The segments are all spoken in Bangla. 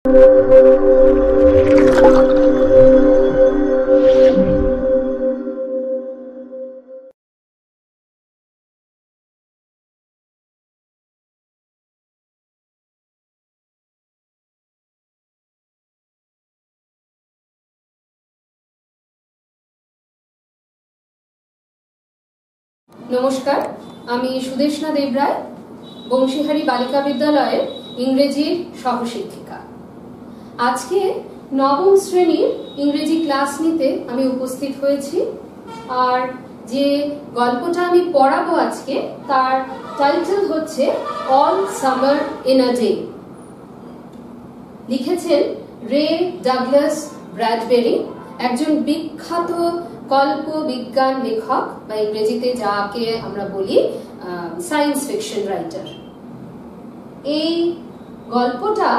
নমস্কার, আমি সুদেশনা দেবরায়, বংশীহারি বালিকা বিদ্যালয়ের ইংরেজির সহশিক্ষিকা। আজকে নবম শ্রেণীর ইংরেজি ক্লাস নিতে আমি উপস্থিত হয়েছি। আর যে গল্পটা আমি পড়াবো আজকে, তার টাইটেল হচ্ছে all summer in a day. লিখেছেন রে ডাগলাস ব্র্যাডবেরি, একজন বিখ্যাত গল্প বিজ্ঞান লেখক, বা ইংরেজিতে যাকে আমরা বলি সায়েন্স ফিকশন রাইটার। এই গল্পটা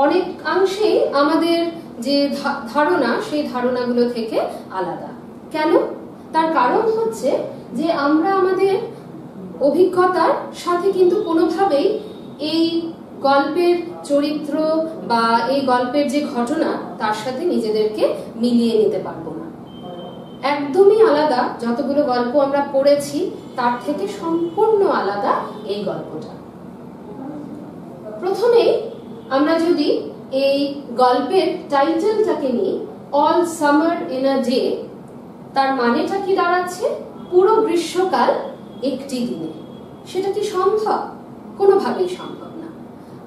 অনেকাংশেই আমাদের যে ধারণা, সেই ধারণাগুলো থেকে আলাদা। কেন? তার কারণ হচ্ছে যে আমরা আমাদের অভিজ্ঞতার সাথে কিন্তু কোনোভাবেই এই গল্পের চরিত্র বা এই গল্পের যে ঘটনা, তার সাথে নিজেদেরকে মিলিয়ে নিতে পারবো না। একদমই আলাদা। যতগুলো গল্প আমরা পড়েছি তার থেকে সম্পূর্ণ আলাদা এই গল্পটা। প্রথমেই আমরা যদি এই গল্পের টাইটেলটাকে নিই, all summer in a day, তার মানেটা কি দাঁড়াচ্ছে? পুরো গ্রীষ্মকাল একটি দিনে। সেটা কি সম্ভব? কোনোভাবেই সম্ভব না।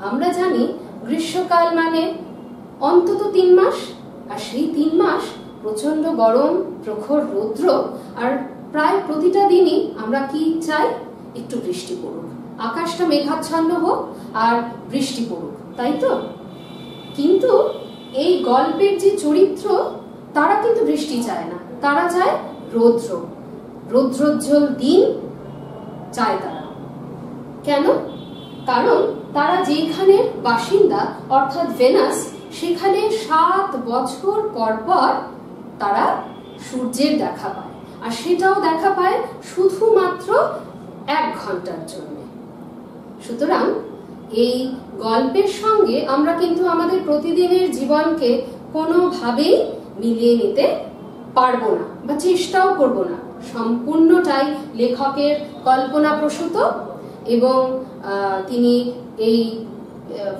আমরা জানি গ্রীষ্মকাল মানে অন্তত 3 মাস, আর সেই 3 মাস প্রচন্ড গরম, প্রখর রৌদ্র, আর প্রায় প্রতিটা দিনই আমরা কি চাই? একটু বৃষ্টি পড়ুক, আকাশটা মেঘাচ্ছন্ন হোক আর বৃষ্টি পড়ুক, তাই তো? কিন্তু এই গল্পের যে চরিত্র, তারা কিন্তু বৃষ্টি চায় না, তারা চায় রৌদ্র, রৌদ্রোজ্জ্বল দিন চায় তারা। কেন? কারণ তারা যেখানে বাসিন্দা, অর্থাৎ ভেনাস, সেখানে 7 বছর পর পর তারা সূর্যের দেখা পায়, আর সেটাও দেখা পায় শুধুমাত্র 1 ঘন্টার জন্য। সুতরাং এই গল্পের সঙ্গে আমরা কিন্তু আমাদের প্রতিদিনের জীবনকে কোনোভাবেই মিলিয়ে নিতে পারবো না, বা চেষ্টাও করব না। সম্পূর্ণটাই লেখকের কল্পনাপ্রসূত, এবং তিনি এই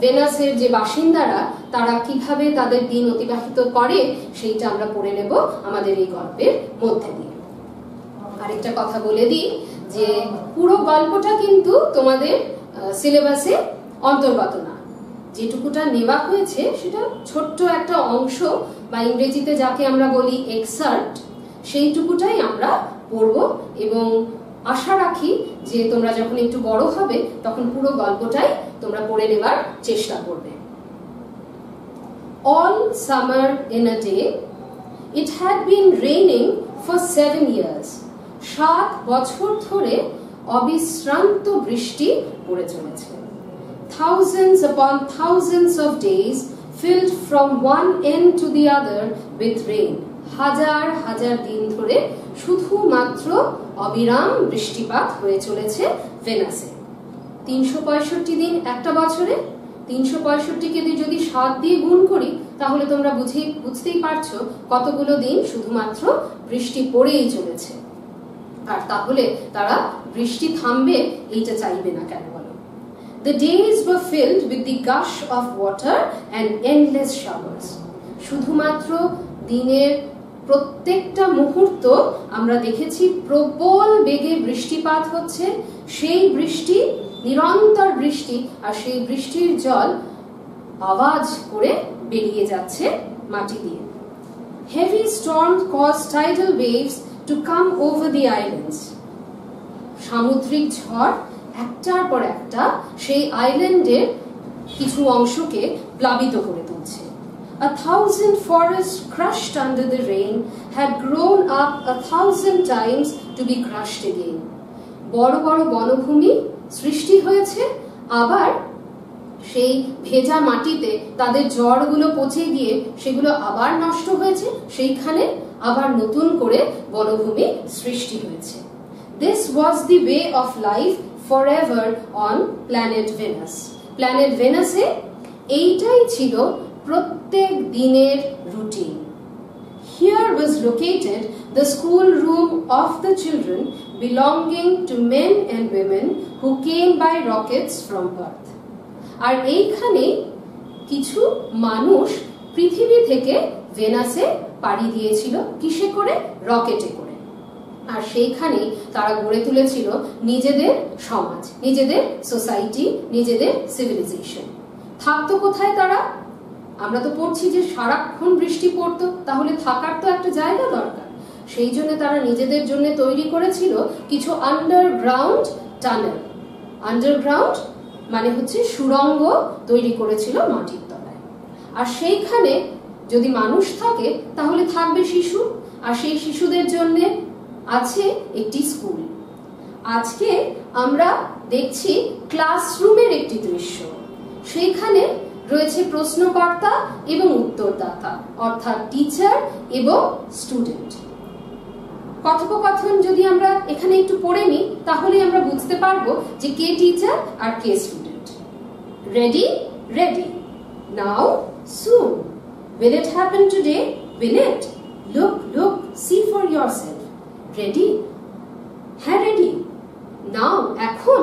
ভেনাসের যে বাসিন্দারা, তারা কিভাবে তাদের দিন অতিবাহিত করে, সেইটা আমরা পড়ে নেব আমাদের এই গল্পের মধ্যে দিয়ে। আরেকটা কথা বলে দিই যে পুরো গল্পটা কিন্তু তোমাদের সিলেবাসে অন্তর্গত না। যেটুকুটা নেওয়া হয়েছে সেটা ছোট্ট একটা অংশ, বা ইংরেজিতে যাকে আমরা বলি এক্সার্ট, সেইটুকুটাই আমরা পড়ব, এবং আশা রাখি যে তোমরা যখন একটু বড় হবে তখন পুরো গল্পটাই তোমরা পড়ে নেবার চেষ্টা করবে। All summer in a day, it had been raining for 7 years. 7 বছর ধরে অবিশ্রান্ত বৃষ্টি পড়ে চলেছে। Thousands upon thousands of days filled from one end to the other with rain. হাজার হাজার দিন ধরে শুধুমাত্র অবিরাম বৃষ্টিপাত হয়ে চলেছে ভেনাসে। 365 দিন একটা বছরে, 365কে যদি 7 দিয়ে গুণ করি, তাহলে তোমরা বুঝতেই পারছো কতগুলো দিন শুধুমাত্র বৃষ্টি পড়েই চলেছে। আর তাহলে তারা বৃষ্টি থামবে এইটা চাইবে না কেন বলো? The days were filled with the gush of water and endless showers. শুধুমাত্র দিনের প্রত্যেকটা মুহূর্ত আমরা দেখেছি প্রবল বেগে বৃষ্টিপাত হচ্ছে। সেই বৃষ্টি, নিরন্তর বৃষ্টি, আর সেই বৃষ্টির জল আওয়াজ করে বেরিয়ে যাচ্ছে মাটি দিয়ে। Heavy storms caused tidal waves to come over the islands. সামুদ্রিক ঝড় একটার পর একটা সেই আইল্যান্ডের কিছু অংশকে প্লাবিত করে তুলছে। 1,000 forests crushed under the rain had grown up 1,000 times to be crushed again. বড় বড় বনভূমি সৃষ্টি হয়েছে, আবার সেই ভেজা মাটিতে তাদের জড়গুলো পচে গিয়ে সেগুলো আবার নষ্ট হয়েছে, সেইখানে আবার নতুন করে বনভূমি সৃষ্টি হয়েছে। This was the way of life forever on planet Venus. Planet Venus-এ এইটাই ছিল প্রত্যেক দিনের routine. Here was located the school room of the children belonging to men and women who came by rockets from Earth. আর এইখানে কিছু মানুষ পৃথিবী থেকে ভেনাসে পাড়ি দিয়েছিল, কিসে করে? রকেটে করে। আর সেইখানে তারা গড়ে তুলেছিল নিজেদের সমাজ, নিজেদের সোসাইটি, নিজেদের সিভিলাইজেশন। থাকতো কোথায় তারা? আমরা তো পড়ছি যে সারাক্ষণ বৃষ্টি পড়তো, তাহলে থাকার তো একটা জায়গা দরকার। সেই জন্য তারা নিজেদের জন্য তৈরি করেছিল কিছু আন্ডারগ্রাউন্ড টানেল। আন্ডারগ্রাউন্ড মানে হচ্ছে সুড়ঙ্গ তৈরি করেছিল মাটির তলায়। আর সেইখানে যদি মানুষ থাকে তাহলে থাকবে শিশু, আর সেই শিশুদের জন্য আছে একটি স্কুল। আজকে আমরা দেখছি ক্লাসরুমের একটি দৃশ্য। সেইখানে রয়েছে প্রশ্নকর্তা এবং উত্তরদাতা, অর্থাৎ টিচার এবং স্টুডেন্ট। কথোপকথন যদি আমরা এখানে একটু পড়ে নিই তাহলে আমরা বুঝতে পারবো যে কে টিচার আর কে student. Ready? Ready. Now, soon. Will it happen today? Will it? Look, look, see for yourself. Ready? হ্যাঁ, রেডি। নাও, এখন।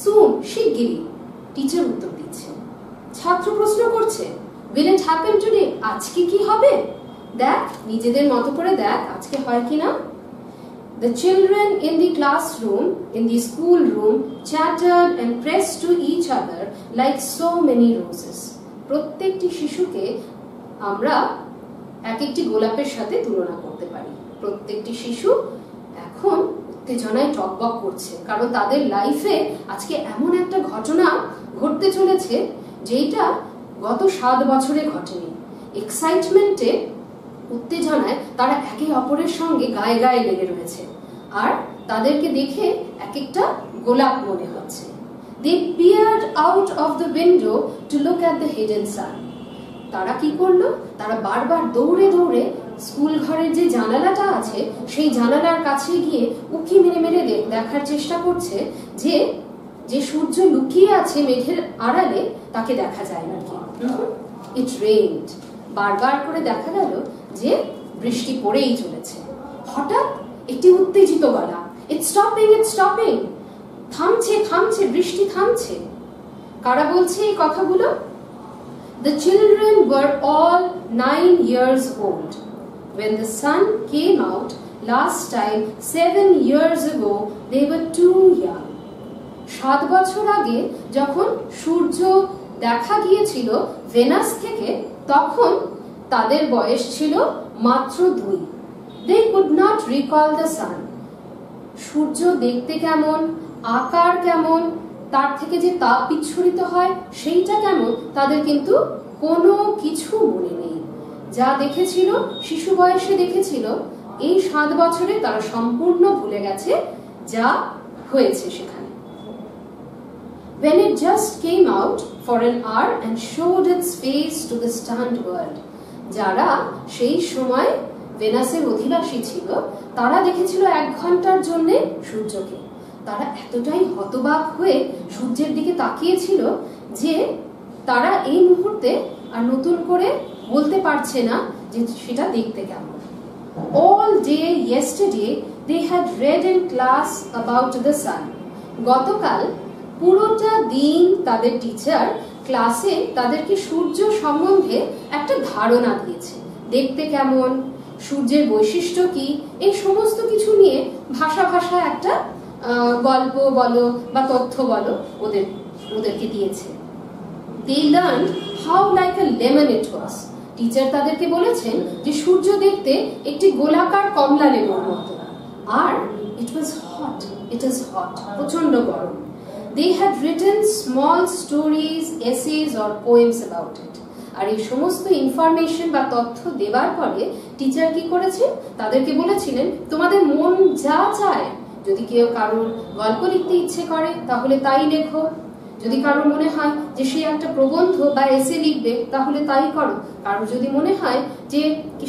সুন, শিগগিরই। টিচার উত্তর দিচ্ছে। ছাত্র প্রশ্ন করছে, Will it happen today? আজকে কি হবে? দেখ, নিজেদের মতো করে দেখ আজকে হয় কিনা। The children in the classroom, in the school room, chattered and pressed to each other like so many roses. প্রত্যেকটি শিশুকে আমরা এক একটি গোলাপের সাথে তুলনা করতে পারি। প্রত্যেকটি শিশু এখন উত্তেজনায় টকবক করছে, কারণ তাদের লাইফে আজকে এমন একটা ঘটনা ঘটতে চলেছে যেটা গত 7 বছরে ঘটেনি। এক্সাইটমেন্টে, উত্তেজনায় তারা একে অপরের সঙ্গে গায়ে গায়ে লেগে রয়েছে, আর তাদেরকে দেখে এক একটা গোলাপ মনে হচ্ছে। They peered out of the window to look at the hidden sun. তারা কি করলো? তারা বারবার দৌড়ে দৌড়ে স্কুল ঘরের যে জানালাটা আছে সেই জানালার কাছে গিয়ে উকি মেরে মেরে দেখার চেষ্টা করছে যে যে সূর্য লুকিয়ে আছে মেঘের আড়ালে তাকে দেখা যায় না। It rained. বারবার করে দেখা গেল যে বৃষ্টি পড়েই চলেছে। হঠাৎ একটি উত্তেজিত গলা, It's stopping, it's stopping. থামছে, থামছে, বৃষ্টি থামছে। কারা বলছে এই কথাগুলো? The children were all 9 years old. When the sun came out last time 7 years ago, they were too young. 7 বছর আগে যখন সূর্য দেখা গিয়েছিল ভেনাস থেকে, তখন তাদের বয়স ছিল মাত্র 2। They could not recall the sun. সূর্য দেখতে কেমন, আকার কেমন, তার থেকে যে তাপ বিচ্ছুরিত হয় সেইটা কেমন, তাদের কিন্তু কোনো কিছু মনে নেই। যা দেখেছিল, শিশু বয়সে দেখেছিল, এই 7 বছরে তারা সম্পূর্ণ ভুলে গেছে যা হয়েছে সেখানে। When it just came out for an hour and showed its face to the stunned world. যারা সেই সময় ভেনাসের অধিবাসী ছিল তারা দেখেছিল 1 ঘন্টার জন্য সূর্যকে। তারা এতটাই হতবাক হয়ে সূর্যের দিকে তাকিয়েছিল যে তারা এই মুহূর্তে আর নতুন করে বলতে পারছে না যে সেটা দেখতে কেমন। All day yesterday they had read in class about the sun. গতকাল পুরোটা দিন তাদের টিচার ক্লাসে তাদেরকে সূর্য সম্বন্ধে একটা ধারণা দিয়েছে। দেখতে কেমন, সূর্যের বৈশিষ্ট্য কি, এই সমস্ত কিছু নিয়ে ভাষা ভাষা একটা গল্প বলো বা তথ্য বলো ওদেরকে দিয়েছে। They learned how like a lemon it was. Teacher তাদেরকে বলেছেন যে সূর্য দেখতে একটি গোলাকার কমলা লেবুর মতো, আর it was hot, it is hot, প্রচন্ড গরম। They had written small stories, essays or poems about it. আর এই সমস্ত ইনফরমেশন বা তথ্য দেওয়ার পরে টিচার কি করেছে? তাদেরকে বলেছিলেন তোমাদের মন যা চায়, যদি কেউ কারোর গল্প লিখতে ইচ্ছে করে তাহলে তাই লেখো, যদি কারোর মনে হয় যে সে একটা প্রবন্ধ বা এসে লিখবে তাহলে তাই করো, কারোর যদি মনে হয় যে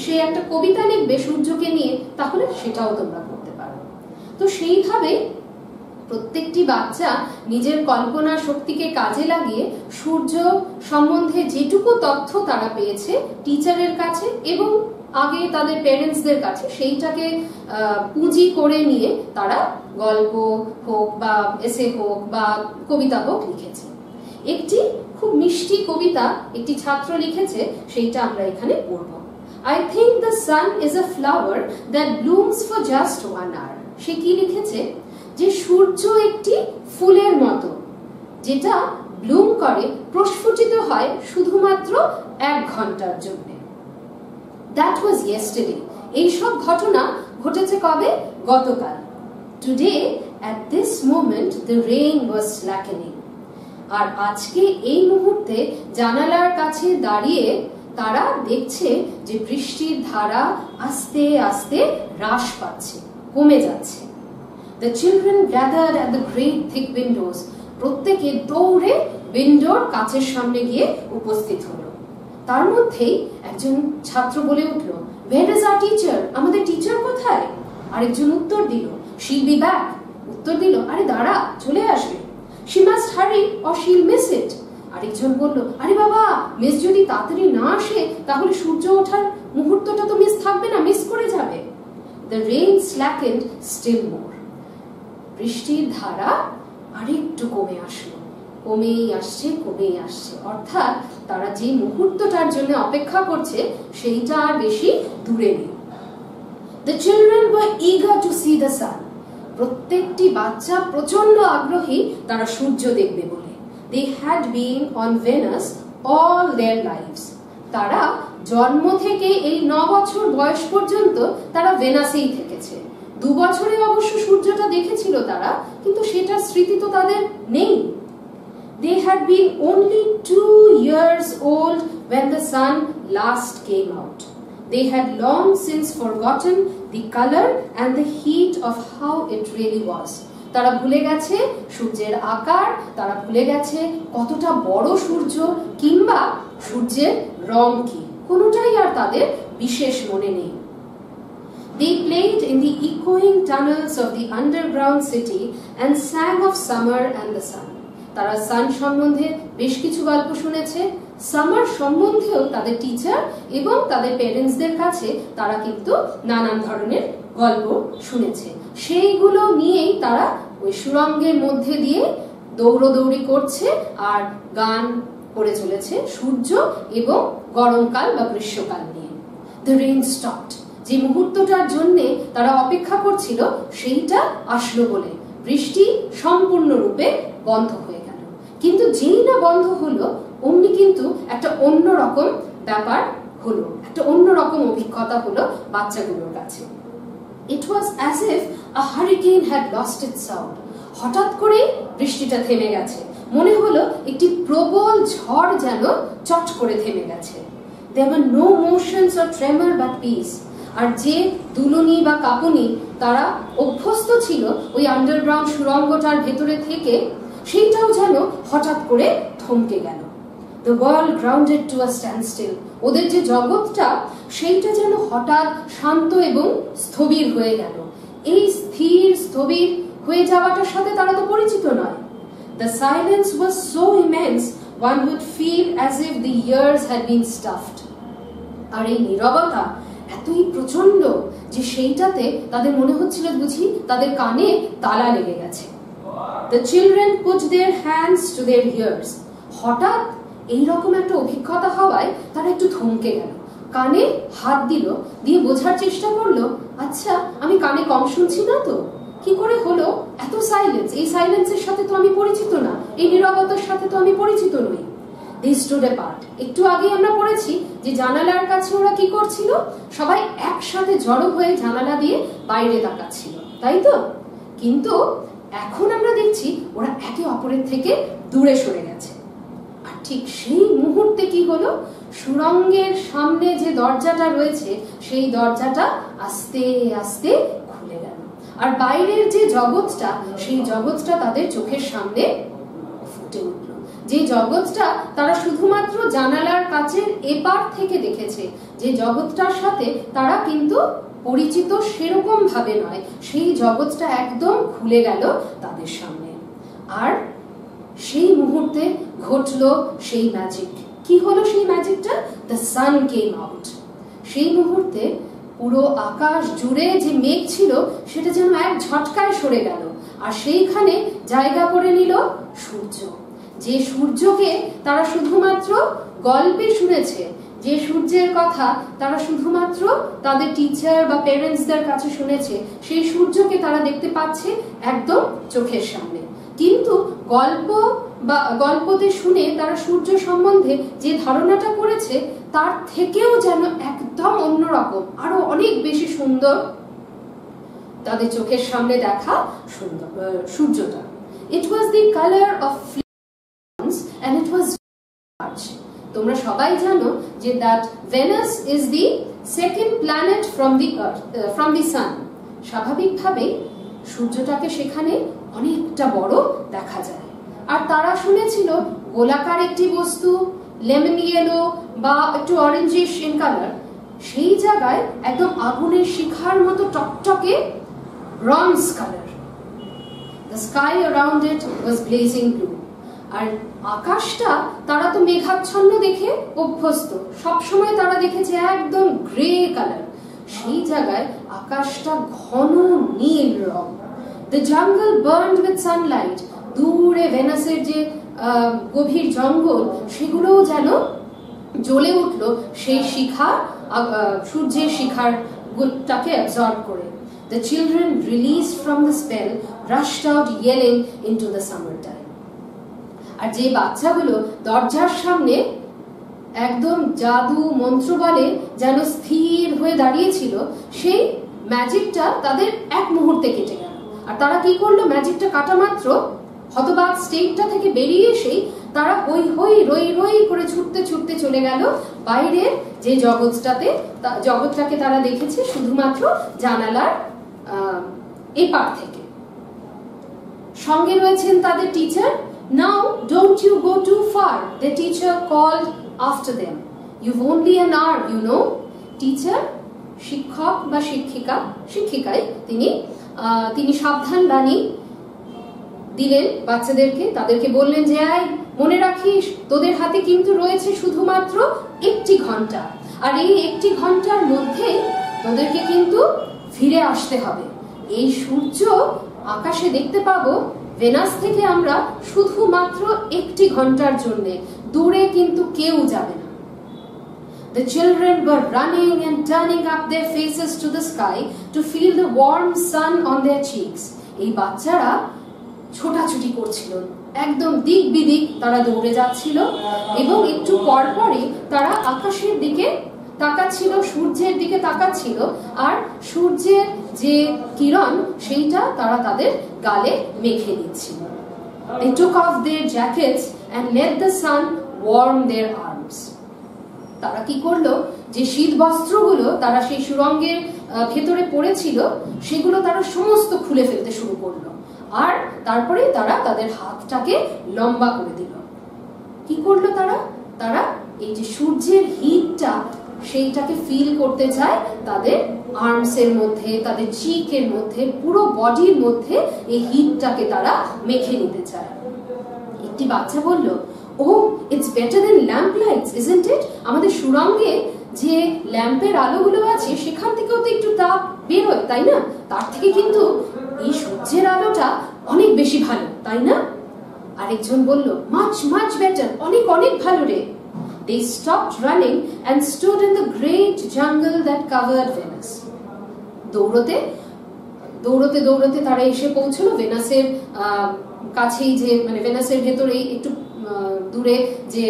সে একটা কবিতা লিখবে সূর্যকে নিয়ে তাহলে সেটাও তোমরা করতে পারো। তো সেইভাবে প্রত্যেকটি বাচ্চা নিজের কল্পনা শক্তিকে কাজে লাগিয়ে সূর্য সম্বন্ধে যেটুকু তথ্য তারা পেয়েছে টিচারের কাছে এবং আগে তাদের প্যারেন্টসদের কাছে, সেইটাকে পুঁজি করে নিয়ে তারা গল্প হোক বা এসে হোক বা কবিতা হোক লিখেছে। একটি খুব মিষ্টি কবিতা একটি ছাত্র লিখেছে, সেইটা আমরা এখানে পড়ব। I think the sun is a flower that blooms for just 1 hour. সে কি লিখেছে? যে সূর্য একটি ফুলের মতো, যেটা ব্লুম করে, প্রস্ফুটিত হয় শুধুমাত্র 1 ঘন্টার জন্য। That was yesterday. এই সব ঘটনা ঘটেছে কবে? গতকাল। Today, at this moment, the rain was slackening. আর আজকে এই মুহূর্তে জানালার কাছে দাঁড়িয়ে তারা দেখছে যে বৃষ্টির ধারা আস্তে আস্তে হ্রাস পাচ্ছে, কমে যাচ্ছে। The children gathered at the great thick windows. প্রত্যেকে দৌড়ে উইন্ডোর কাচের সামনে গিয়ে উপস্থিত হলো। তার মধ্যেই একজন ছাত্র বলে উঠল, Where is our teacher? আমাদের টিচার কোথায়? আরেকজন উত্তর দিল, She'll be back. উত্তর দিল, আরে দাঁড়া, চলে আসবে। She must hurry or she'll miss it. আরেকজন বলল, আরে বাবা, মিস যদি তাড়াতাড়ি না আসে তাহলে সূর্য ওঠার মুহূর্তটা তো মিস থাকবে না, মিস করে যাবে। The rain slackened still more. বৃষ্টির ধারা আরেকটু কমে আসলো, কমেই আসছে, কমেই আসছে। অর্থাৎ তারা যে মুহূর্তটার জন্য অপেক্ষা করছে সেইটা আর বেশি দূরে নেই। The children were eager to see the sun. প্রত্যেকটি বাচ্চা প্রচন্ড আগ্রহী তারা সূর্য দেখবে বলে। They had been on Venus all their lives. তারা জন্ম থেকে এই 9 বছর বয়স পর্যন্ত তারা ভেনাসেই থেকেছে। 2 বছরে অবশ্য সূর্যটা দেখেছিল তারা, কিন্তু সেটার স্মৃতি তো তাদের নেই। They had been only 2 years old when the sun last came out. They had long since forgotten the color and the heat of how it really was. তারা ভুলে গেছে সূর্যের আকার, তারা ভুলে গেছে কতটা বড় সূর্য কিংবা সূর্যের রং কি, কোনোটাই আর তাদের বিশেষ মনে নেই। They played in the echoing tunnels of the underground city and sang of summer and the sun. তারা সান সম্বন্ধে বেশ কিছু গল্প শুনেছে, সামার সম্বন্ধেও তাদের টিচার এবং তাদের প্যারেন্টসদের কাছে তারা কিন্তু নানান ধরনের গল্প শুনেছে। সেইগুলো নিয়েই তারা ওই সুরঙ্গের মধ্যে দিয়ে দৌড়দৌড়ি করছে আর গান করে চলেছে সূর্য এবং গরমকাল বা গ্রীষ্মকাল নিয়ে। The rain stopped. যে মুহূর্তটার জন্য তারা অপেক্ষা করছিল সেইটা আসলো বলে বৃষ্টি সম্পূর্ণরূপে বন্ধ হয়ে গেল। কিন্তু যেই না বন্ধ হলো অমনি কিন্তু একটা অন্যরকম ব্যাপার হলো, একটা অন্যরকম অভিজ্ঞতা হলো বাচ্চাগুলোর কাছে। It was as if a hurricane had lost its sound. হঠাৎ করেই বৃষ্টিটা থেমে গেছে, মনে হলো একটি প্রবল ঝড় যেন চট করে থেমে গেছে। There were no motions or tremor but peace. আর যে দুলুনি বা কাঁপুনি তারা অভ্যস্ত ছিল ওই আন্ডারগ্রাউন্ড সুড়ঙ্গটার ভেতরে থেকে, সেইটাও যেন হঠাৎ করে থমকে গেল। The world grounded to a standstill. ওদের যে জগৎটা সেইটা যেন হঠাৎ শান্ত এবং স্থবির হয়ে গেল। এই স্থির স্থবির হয়ে যাওয়াটার সাথে তারা তো পরিচিত নয়। The silence was so immense one would feel as if the years had been stuffed. আর এই নীরবতা এতই প্রচন্ড যে সেইটাতে তাদের মনে হচ্ছিল বুঝি তাদের কানে তালা লেগে গেছে। The children put their hands to their ears. হঠাৎ এইরকম একটা অভিজ্ঞতা হওয়ায় তারা একটু থমকে গেল, কানে হাত দিল, দিয়ে বোঝার চেষ্টা করলো, আচ্ছা আমি কানে কম শুনছি না তো, কি করে হলো এত সাইলেন্স? এই সাইলেন্সের সাথে তো আমি পরিচিত না, এই নীরবতার সাথে তো আমি পরিচিত নই। They stood apart. একটু আগে আমরা পড়েছি যে জানালার কাছে ওরা কি করছিল, সবাই একসাথে জড়ো হয়ে জানালা দিয়ে বাইরে তাকাচ্ছিল, তাই তো? কিন্তু এখন আমরা দেখছি ওরা একে অপরের থেকে দূরে সরে গেছে। আর ঠিক সেই মুহূর্তে কি হলো, সুড়ঙ্গের সামনে যে দরজাটা রয়েছে সেই দরজাটা আস্তে আস্তে খুলে গেল, আর বাইরের যে জগৎটা সেই জগৎটা তাদের চোখের সামনে ফুটে উঠল। যে জগৎটা তারা শুধুমাত্র জানালার কাছের এপার থেকে দেখেছে, যে জগৎটার সাথে তারা কিন্তু পরিচিত সেরকম ভাবে নয়, সেই জগৎটা একদম খুলে গেল তাদের সামনে। আর সেই মুহূর্তে ঘটলো সেই ম্যাজিক। কি হলো সেই ম্যাজিকটা? The sun came out. সেই মুহূর্তে পুরো আকাশ জুড়ে যে মেঘ ছিল সেটা যেন এক ঝটকায় সরে গেল, আর সেইখানে জায়গা করে নিল সূর্য। যে সূর্যকে তারা শুধুমাত্র গল্পে শুনেছে, যে সূর্যের কথা তারা শুধুমাত্র তাদের টিচার বা প্যারেন্টসদের কাছে শুনেছে, সেই সূর্যকে তারা দেখতে পাচ্ছে একদম চোখের সামনে। কিন্তু গল্পতে শুনে তারা সূর্য সম্বন্ধে যে ধারণাটা করেছে তার থেকেও যেন একদম অন্যরকম, আরো অনেক বেশি সুন্দর তাদের চোখের সামনে দেখা সূর্যটা। It was the color of flames and it was large. তোমরা সবাই জানো যে that Venus is the second planet from the sun. স্বাভাবিকভাবেই সূর্যটাকে সেখানে অনেকটা বড় দেখা যায়। আর তারা শুনেছিল গোলাকার একটি বস্তু, লেমন ইয়েলো বা একটু অরেঞ্জিশ ইন কালার, সেই জায়গায় একদম আগুনের শিখার মতো টকটকে bronze colour. The sky around it was blazing blue. আর আকাশটা তারা তো মেঘাচ্ছন্ন দেখে অভ্যস্ত, সবসময় তারা দেখেছে একদম গ্রে কালার, সেই জায়গায় আকাশটা ঘন নীল রং। The jungle burned with sunlight. দূরে ভেনাসের যে গভীর জঙ্গল সেগুলোও যেন জ্বলে উঠলো সেই শিখা, সূর্যের শিখারটাকে অ্যাবজর্ব করে। The children released from the spell rushed out yelling into the summertime. আর যে বাচ্চাগুলো দরজার সামনে একদম জাদু মন্ত্র বলে যেন স্থির হয়ে দাঁড়িয়েছিল, সেই ম্যাজিকটা তাদের এক মুহূর্তে কেটে গেল। আর তারা কি করলো? ম্যাজিকটা কাটা মাত্র হতবাক স্টেটটা থেকে বেরিয়ে এসেই তারা হই হই রই রই করে ছুটতে ছুটতে চলে গেল বাইরের যে জগৎটাকে তারা দেখেছে শুধুমাত্র জানালার এপার থেকে। সঙ্গে রয়েছেন তাদের teacher. Now don't you go too far, the teacher called after them. You've only an hour, you know. Teacher, শিক্ষক বা শিক্ষিকাই তিনি সাবধান বাণী দিলেন বাচ্চাদেরকে। তাদেরকে বললেন যে মনে রাখিস তোদের হাতে কিন্তু রয়েছে শুধুমাত্র 1 ঘন্টা, আর এই 1 ঘন্টার মধ্যে তোদেরকে কিন্তু ফিরে আসতে হবে। এই সূর্য আকাশে দেখতে পাবো ভেনাস থেকে আমরা শুধুমাত্র 1 ঘন্টার জন্য, দূরে কিন্তু কেউ যাবে না। The children were running and turning up their faces to the sky to feel the warm sun on their cheeks. এই বাচ্চারা ছোটাছুটি করছিল, একদম দিক বিদিক তারা দৌড়ে যাচ্ছিল, এবং একটু পর পরই তারা আকাশের দিকে তাকাচ্ছিল, সূর্যের দিকে তাকাচ্ছিল, আর সূর্যের যে কিরণ সেইটা তারা তাদের গালে মেখে দিচ্ছিল। They took off their jackets and let the sun warm their arms. তারা কি করলো? যে শীত বস্ত্রগুলো তারা সেই সুরঙ্গের ভেতরে পড়েছিল সেগুলো তারা সমস্ত খুলে ফেলতে শুরু করলো, আর তারপরে তারা তাদের হাতটাকে লম্বা করে দিল। কি করলো তারা এই যে সূর্যের হিটটা সেইটাকে ফিল করতে চায় তাদের আর্মসের মধ্যে, তাদের চিকের মধ্যে, পুরো বডির মধ্যে এই হিটটাকে তারা মেখে নিতে চায়। একটি বাচ্চা বলল, Oh, it's better than lamp lights, isn't it? আমাদের সুরঙ্গে যে ল্যাম্পের আলোগুলো আছে সেখান থেকেও তো একটু তাপ বের হয়, তাই না? তার থেকে কিন্তু এই সূর্যের আলোটা অনেক বেশি ভালো, তাই না? আরেকজন বলল, much much better, অনেক অনেক ভালো রে। They stopped running and stood in the great jungle that covered Venus. দৌড়তে দৌড়তে দৌড়তে তারা এসে পৌঁছলো ভেনাসের কাছেই, যে মানে ভেনাসের ভেতরেই একটু দূরে যে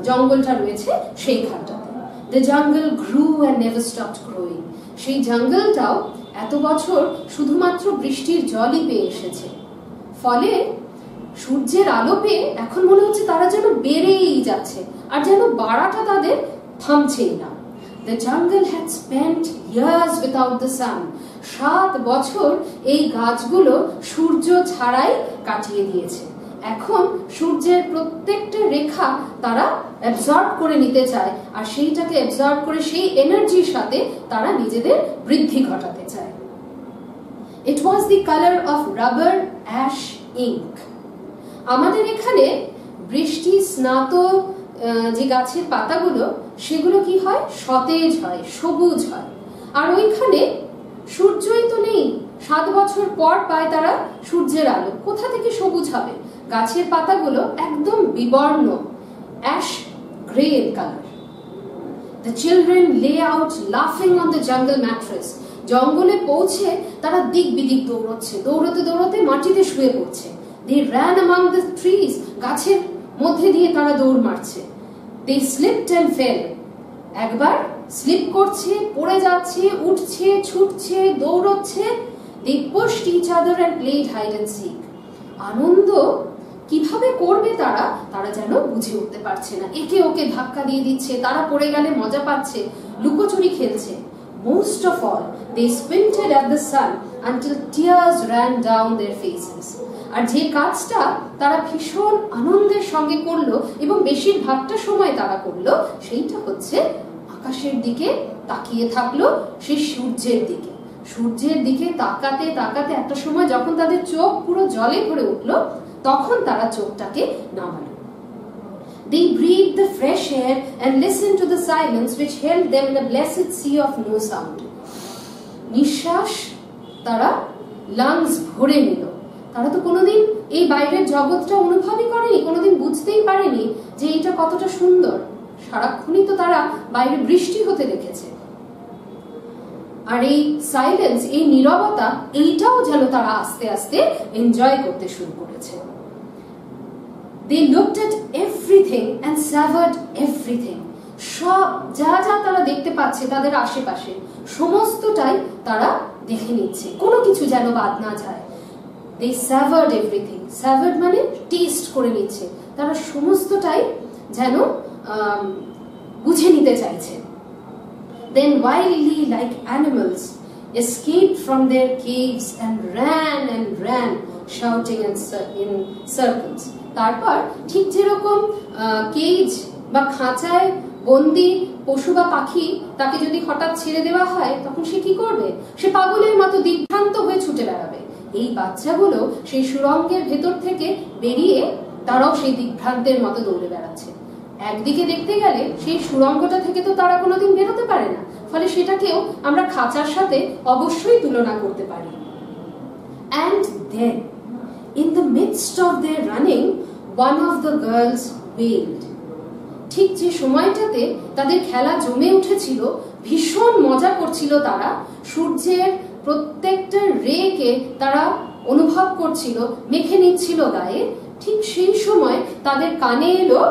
জঙ্গলটা রয়েছে সেইখানটাতে। The jungle grew and never stopped growing. সেই জঙ্গলটাও এত বছর শুধুমাত্র বৃষ্টির জলই পেয়ে এসেছে, ফলে সূর্যের আলো পেয়ে এখন মনে হচ্ছে তারা যেন বেড়েই যাচ্ছে, আর যেন বাড়াটা তাদের থামছেই না। The jungle had spent years without the sun. 7 বছর এই গাছগুলো সূর্য ছাড়াই কাটিয়ে দিয়েছে, এখন সূর্যের প্রত্যেকটা রেখা তারা অ্যাবজর্ব করে নিতে চায়, আর সেইটাকে অ্যাবজর্ব করে সেই এনার্জির সাথে তারা নিজেদের বৃদ্ধি ঘটাতে চায়। It was the color of rubber ash ink. আমাদের এখানে বৃষ্টি স্নাত যে গাছের পাতাগুলো সেগুলো কি হয়, সতেজ হয়, সবুজ হয়। আর ওইখানে সূর্যই তো নেই, 7 বছর পর পায় তারা সূর্যের আলো, কোথা থেকে সবুজ হবে? গাছের পাতাগুলো একদম বিবর্ণ, অ্যাশ গ্রে এর colour. The children lay out laughing on the jungle mattress. জঙ্গলে পৌঁছে তারা দিক বিদিক দৌড়চ্ছে, দৌড়তে দৌড়তে মাটিতে শুয়ে পড়ছে। They ran among the trees. গাছের মধ্যে দিয়ে তারা দৌড় মারছে। They slipped and fell. একবার স্লিপ করছে, পড়ে যাচ্ছে, উঠছে, ছুটছে, দৌড়চ্ছে। They pushed each other and played hide and seek. আনন্দ কিভাবে করবে তারা যেন বুঝে উঠতে পারছে না। একে ওকে ধাক্কা দিয়ে দিচ্ছে, তারা পড়ে গেলে মজা পাচ্ছে, লুকোচুরি খেলছে। Most of all, they squinted at the sun until tears ran down their faces. আর যে কাজটা তারা ভীষণ আনন্দের সঙ্গে করলো এবং বেশিরভাগটা সময় তারা করলো, সেইটা হচ্ছে আকাশের দিকে তাকিয়ে থাকলো, সেই সূর্যের দিকে। সূর্যের দিকে তাকাতে তাকাতে একটা সময় যখন তাদের চোখ পুরো জলে ভরে উঠলো, তখন তারা চোখটাকে নামালো। They breathed the fresh air and listened to the silence which held them in a blessed sea of no sound. নিঃশ্বাস তারা লাংস ভরে নিল। তারা তো কোনোদিন এই বাইরের জগৎটা অনুভবই করেনি, কোনোদিন বুঝতেই পারেনি যে এটা কতটা সুন্দর। সারাক্ষণই তো তারা বাইরে বৃষ্টি হতে দেখেছে। আর এই সাইলেন্স, এই নীরবতা, এইটাও যেন তারা আস্তে আস্তে এনজয় করতে শুরু করেছে। They looked at everything and savored everything. সব যা যা তারা দেখতে পাচ্ছে তাদের আশেপাশে, সমস্তটাই তারা দেখে নিচ্ছে, কোনো কিছু যেন বাদ না যায়। They savored everything. Savored মানে টেস্ট করে নিচ্ছে, তারা সমস্তটাই যেন বুঝে নিতে চাইছে। Then wildly like animals escaped from their caves and ran shouting in circles. তারপর ঠিক যেরকম কেজ বা খাঁচায় বন্দি পশু বা পাখি, তাকে যদি হঠাৎ ছেড়ে দেওয়া হয় তখন সে কি করবে? সে পাগলের মতো দিগ্ভ্রান্ত হয়ে ছুটে বেড়াবে। এই বাচ্চাগুলো সেই সুড়ঙ্গের ভেতর থেকে বেরিয়ে তারাও সেই দিগ্ভ্রান্তের মতো দৌড়ে বেড়াচ্ছে। একদিকে দেখতে গেলে সেই সুড়ঙ্গটা থেকে তো তারা কোনোদিন বেরোতে পারে না, ফলে সেটাকেও আমরা খাঁচার সাথে অবশ্যই তুলনা করতে পারি। And then, in the midst of their running, one of the girls wailed. ঠিক যে সময়টাতে তাদের খেলা জমে উঠেছিল, ভীষণ মজা করছিল তারা, সূর্যের প্রত্যেকটা রেকে তারা অনুভব করছিল, মেখে নিচ্ছিল গায়ে, ঠিক সেই সময় তাদের কানে এলো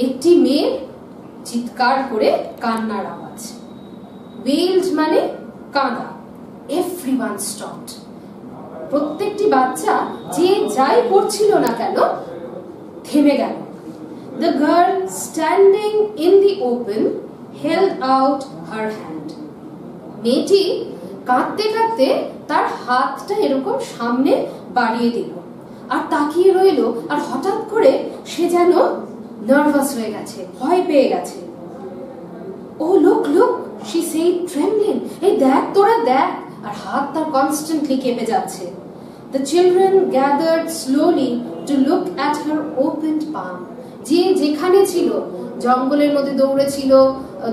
একটি মেয়ের চিৎকার করে কান্নার আওয়াজ। ওয়েলড মানে কাঁদা। Everyone stopped. প্রত্যেকটি বাচ্চা যে যাই করছিল না কেন থেমে গেল। The girl standing in the open held out her hand. মেয়েটি কাঁদতে কাঁদতে তার হাতটা এরকম সামনে বাড়িয়ে দিল আর তাকিয়ে রইল, আর হঠাৎ করে সে যেন নার্ভাস হয়ে গেছে, ভয় পেয়ে গেছে। Oh look look, she said trembling. এই দেখ, তোরা দেখ, আর হাত তার কনস্ট্যান্টলি কেঁপে যাচ্ছে। The children gathered slowly to look at her opened palm. যে যেখানে ছিল, জঙ্গলের মধ্যে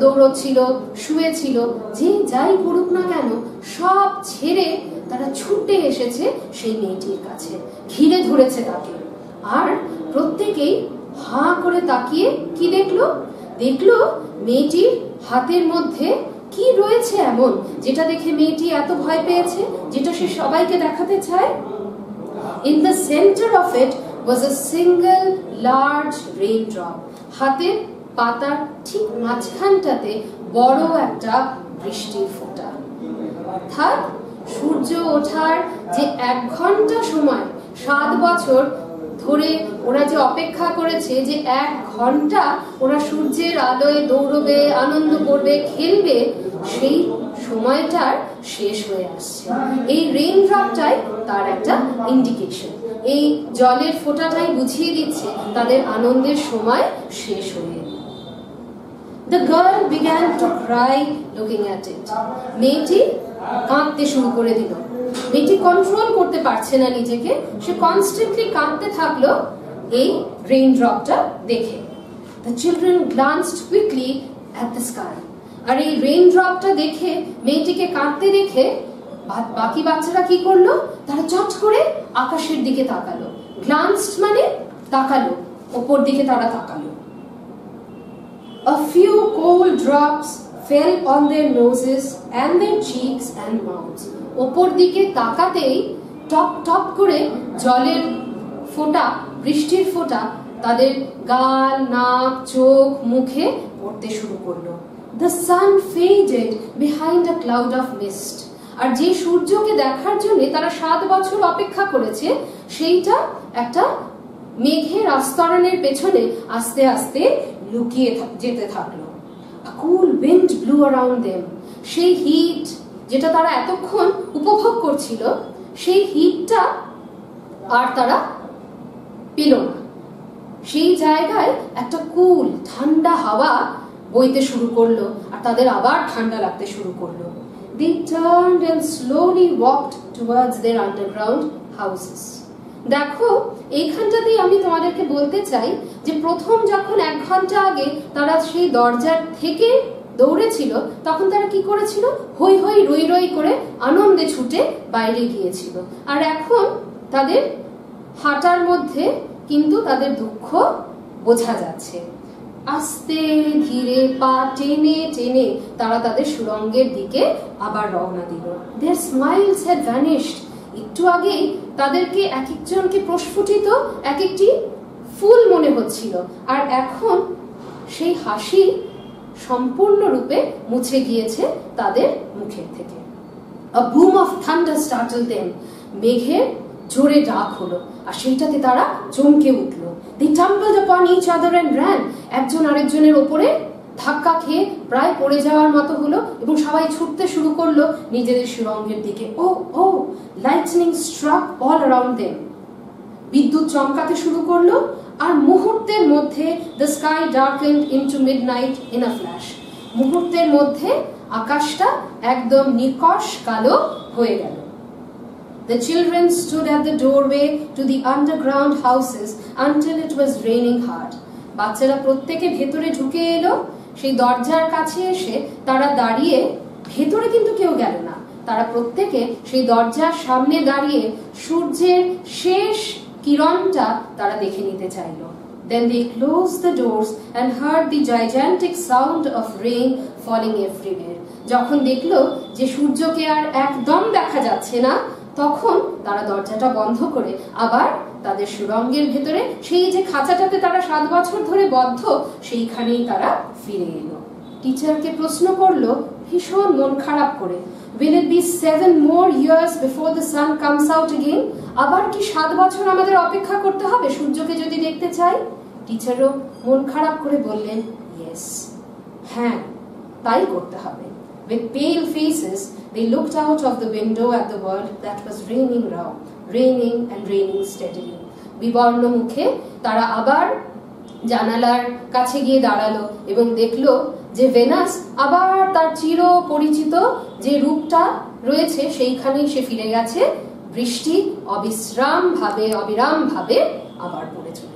দৌড়চ্ছিল, শুয়েছিল, যে যাই করুক না কেন, সব ছেড়ে তারা ছুটে এসেছে সেই মেয়েটির কাছে, ঘিরে ধরেছে তাকে। আর প্রত্যেকেই হাঁ করে তাকিয়ে কি দেখলো মেয়েটির হাতের মধ্যে কি রয়েছে এমন যেটা দেখে মেয়েটি এত ভয় পেয়েছে, যেটা সে সবাইকে দেখাতে চায়। In the center of it was a single large raindrop. হাতের পাতার ঠিক মাঝখানটাতে বড় একটা বৃষ্টির ফোঁটা। অর্থাৎ সূর্য ওঠার যে 1 ঘন্টা সময়, 7 বছর ধরে ওরা যে অপেক্ষা করেছে, যে 1 ঘন্টা ওরা সূর্যের আলোয় দৌড়বে, আনন্দ করবে, খেলবে, সেই সময়টার শেষ হয়ে আসছে। এই রেইন ড্রপটাই তার একটা ইন্ডিকেশন এই জলের ফোঁটাটাই বুঝিয়ে দিচ্ছে তাদের আনন্দের সময় শেষ হয়ে এলো। The girl began to cry looking at it. মেয়েটি কাঁদতে শুরু করে দিল। মেয়েটি কন্ট্রোল করতে পারছে না নিজেকে, সে কনস্ট্যান্টলি কাঁদতে থাকলো এই রেইনড্রপটা দেখে। The children glanced quickly at the sky. আর এই রেইনড্রপটা দেখে, মেয়েটিকে কাঁদতে দেখে বাকি বাচ্চারা কি করলো, তারা চট করে আকাশের দিকে তাকালো। গ্লান্সড মানে তাকালো, উপর দিকে তারা তাকালো। A few cold drops fell on their noses and their cheeks and mouths. উপর দিকে তাকাতেই টপ টপ করে জলের ফোঁটা, বৃষ্টির ফোঁটা তাদের গাল, নাক, চোখ, মুখে পড়তে শুরু করলো। The sun faded behind a cloud of mist. আর যে সূর্যকে দেখার জন্য তারা 7 বছর অপেক্ষা করেছে, সেইটা একটা মেঘের আস্তরণের পেছনে আস্তে আস্তে লুকিয়ে যেতে থাকলো। A cool wind blew around them. সেই হিট যেটা তারা এতক্ষণ উপভোগ করছিল, সেই হিটটা আর তারা পেল না। সেই জায়গায় একটা কুল ঠান্ডা হাওয়া বইতে শুরু করলো, আর তাদের আবার ঠান্ডা লাগতে শুরু করলো। They turned and slowly walked towards their underground houses. দেখো, এইখানটাতেই আমি তোমাদেরকে বলতে চাই যে প্রথম যখন 1 ঘন্টা আগে তারা সেই দরজার থেকে দৌড়েছিল, তখন তারা কি করেছিল, হই হই রই রই করে আনন্দে ছুটে বাইরে গিয়েছিল। আর এখন তাদের হাঁটার মধ্যে কিন্তু তাদের দুঃখ বোঝা যাচ্ছে। আস্তে ধীরে পা টেনে টেনে তারা তাদের সুড়ঙ্গের দিকে আবার রওনা দিল। Their smiles had vanished. একটু আগেই তাদেরকে এক একজনকে প্রস্ফুটিত এক একটি ফুল মনে হচ্ছিল, আর এখন সেই হাসি সম্পূর্ণরূপে মুছে গিয়েছে তাদের মুখের থেকে। A boom of thunder startled them. মেঘের জোরে ডাক হলো, আর সেইটাতে তারা চমকে উঠলো। They tumbled upon each other and ran. একজন আরেকজনের উপরে ধাক্কা খেয়ে প্রায় পড়ে যাওয়ার মতো হলো, এবং সবাই ছুটতে শুরু করলো নিজেদের সুড়ঙ্গের দিকে। ও lightning struck all around them. বিদ্যুৎ চমকাতে শুরু করলো, আর মুহূর্তের মধ্যে the sky darkened into midnight in a flash. মুহূর্তের মধ্যে আকাশটা একদম নিকষ কালো হয়ে গেল। The children stood at the doorway to the underground houses until it was raining hard. বাচ্চারা প্রত্যেকে ভেতরে ঢুকে এলো। সেই দরজার কাছে এসে তারা দাঁড়িয়ে, ভেতরে কিন্তু কেউ গেল না, তারা প্রত্যেকে সেই দরজার সামনে দাঁড়িয়ে সূর্যের শেষ কিরণটা তারা দেখে নিতে চাইলো। Then they closed the doors and heard the gigantic sound of rain falling everywhere. যখন দেখলো যে সূর্যকে আর একদম দেখা যাচ্ছে না, তখন তারা দরজাটা বন্ধ করে আবার তাদের সুড়ঙ্গের ভেতরে, সেই যে খাঁচাটাতে তারা 7 বছর ধরে বদ্ধ, সেইখানেই তারা ফিরে এলো। টিচারকে প্রশ্ন করলো ভীষণ মন খারাপ করে, Will it be 7 more years before the sun comes out again? আবার কি 7 বছর আমাদের অপেক্ষা করতে হবে সূর্যকে যদি দেখতে চাই? টিচারও মন খারাপ করে বললেন, Yes, হ্যাঁ, তাই করতে হবে। With pale faces, they looked out of the window at the world that was raining and raining steadily. বিবর্ণ মুখে তারা আবার জানালার কাছে গিয়ে দাঁড়ালো এবং দেখলো যে ভেনাস আবার তার চির পরিচিত যে রূপটা রয়েছে সেইখানেই সে ফিরে গেছে। বৃষ্টি অবিরাম ভাবে আবার পড়ে চলেছে।